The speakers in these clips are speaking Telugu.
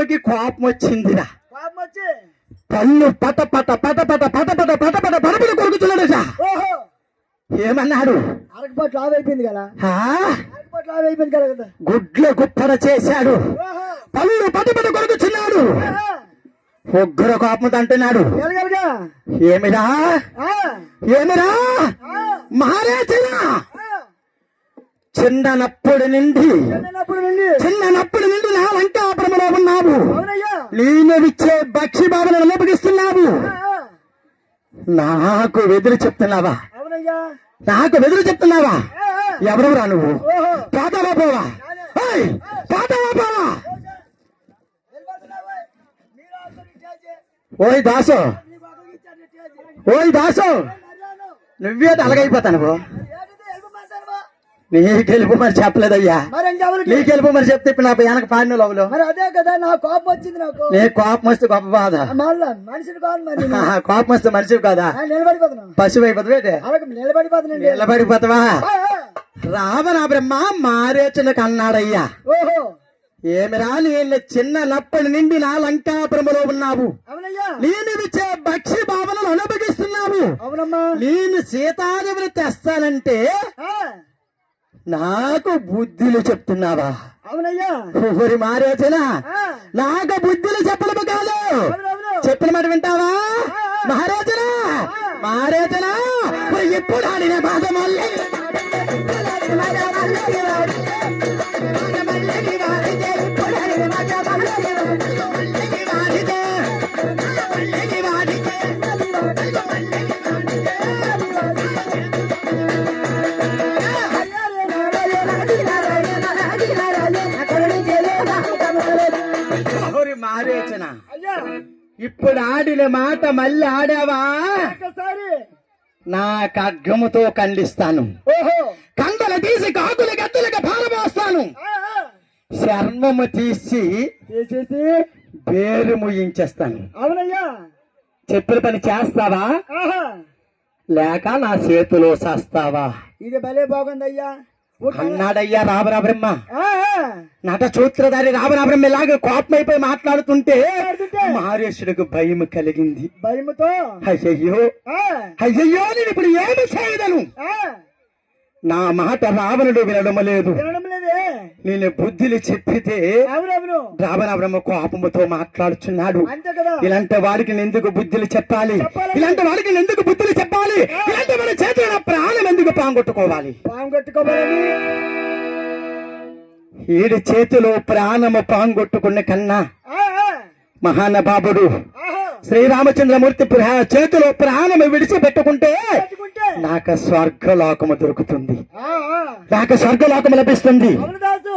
రాముడికి కోపం వచ్చిందిరా. పాపం వచ్చి పళ్ళు పట పట పట పట పట పట పట పట పడపడి కొడుకుతున్నాడట. ఓహో ఏమన్నాడు? అరకపట్లు ఆవైపోయింది కదా, ఆ అరకపట్లు ఆవైపోయింది కదా కదా. గుడ్ల గుప్పడ చేశాడు. ఓహో పళ్ళు పట పట కొడుకుతున్నాడు. ఆహా. ఒగ్గర కోపం అంటున్నాడు. ఎలగలగా. ఏమిరా ఆ, ఏమిరా ఆ, మహారాజనా, ఆ. చిన్ననప్పుడు నుండి చిన్నప్పుడు నుండి నా లంకాపురంలో ఉన్నావు. అవునయ్యా. నేనవిచ్చే భక్షి భావనలు నిలబడిస్తున్నావు. ఆ, ఆ. నాకు వెదురు చెప్తున్నావా? అవునయ్యా. నాకు వెదురు చెప్తున్నావా? ఆ, ఆ. ఎవరురా నువ్వు? ఓహో పోతావా పోవా? ఏయ్, పోతావా పోవా? వెళ్ళిపోతున్నావా? మీరు ఆఖరికి చేసి, ఓయ్ దాసు, నీకు ఆఖరికి ఇచ్చాను చేసి. ఓయ్ దాసు, మర్యాదను. నువ్వే అలగైపోతాను. ఏంటిది వెళ్ళిపోమంటావా? నీకు వెళ్ళిపో మరి చెప్పలేదయ్యా. మరి ఇంకెవరికి? నీకు వెళ్ళిపో మరి చెప్తే ఇప్పుడు నా వెనక పాడిన లోపల మరి అదే కదా నా కోపం వచ్చింది నాకు. నీ కోపం వస్తే గొప్ప బాధ. మళ్ళా మనిషిని కాదు మరి నేను. కోపం వస్తే మనిషి కాదా? నిలబడిపోతున్నాను. పశువు అయిపోతుంది. అలాగే నిలబడిపోతున్నాండి. నిలబడిపోతావా? ఆ, ఆ. రావణ బ్రహ్మ మారేచన కన్నాడయ్యా. ఓహో ఏమిరా నేను చిన్నప్పటి నుండి నా లంకాపురములో ఉన్నావు. అవునయ్యా. నేను ఇచ్చే భక్ష్య భావనలు అనుభవిస్తున్నావు. అవునమ్మా. నేను సీతాదేవిని తెస్తానంటే ఆ, నాకు బుద్ధులు చెప్తున్నావా? అవునయ్యా. ఊరి మారేచన ఆ, నాకు బుద్ధులు చెప్పడము కాదు, అవునవును. చెప్పిన మాట వింటావా? మహారాజన మహారాజన ఎప్పుడు ఆడిన బాధ మళ్ళీ మారేచన అయ్యా ఇప్పుడు ఆడిన మాట మళ్ళీ ఆడావా? ఒక్కసారి. నా ఖడ్గముతో ఖండిస్తాను. ఓహో కండలు తీసి కాకుల గద్దలుగా పారబోస్తాను. ఆ, ఆ. చర్మము తీసి చేసేసి. బేరు ముయించేస్తాను. అవునయ్యా. చెప్పిన పని చేస్తావా ఆహా లేక నా చేతిలో చేస్తావా ఇది భలే బాగుందయ్యా. అన్నాడయ్యా రావణ బ్రహ్మ. ఆ, ఆ. నట సూత్రధారి రావణ బ్రహ్మ ఇలాగ కోపమైపోయి మాట్లాడుతుంటే మాట్లాడుతుంటే మహర్షుడికి భయం కలిగింది. భయముతో. అయ్యయ్యో ఆ, అయ్యయ్యో నేను ఇప్పుడు ఏమి చేయదను? ఆ. నా మాట రావణుడు వినడం లేదు. వినడం లేదే. నేను బుద్ధిని చెప్పితే అవునవును. రావణ బ్రహ్మ కోపముతో మాట్లాడుచున్నాడు. అంతే కదా. ఇలాంటి వాడికి నేను ఎందుకు బుద్ధులు చెప్పాలి? ఇలాంటి వాడికి నేను ఎందుకు బుద్ధులు చెప్పాలి? ఇలాంటి వాడి చేతిలో నా ప్రాణం ఎందుకు పాంగొట్టుకోవాలి? పాము కట్టుకోవాలని. ఈడి చేతిలో ప్రాణము పాంగొట్టుకున్న కన్నా ఆ, ఆ. మహానుభావుడు ఆహా. శ్రీరామచంద్రమూర్తి చేతిలో ప్రాణము విడిచిపెట్టుకుంటే పెట్టుకుంటే. నాకు స్వర్గలోకము దొరుకుతుంది, ఆ, ఆ. నాకు స్వర్గలోకము లభిస్తుంది అవును దాసు.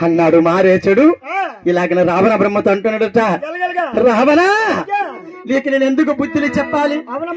అన్నాడు మారేచుడు. ఆ. ఇలాగ రావణ బ్రహ్మతో అంటున్నాడట, గలగలగా. రావణ అయ్యా. నీకు నేను ఎందుకు బుద్ధులు చెప్పాలి? అవునమ్మా.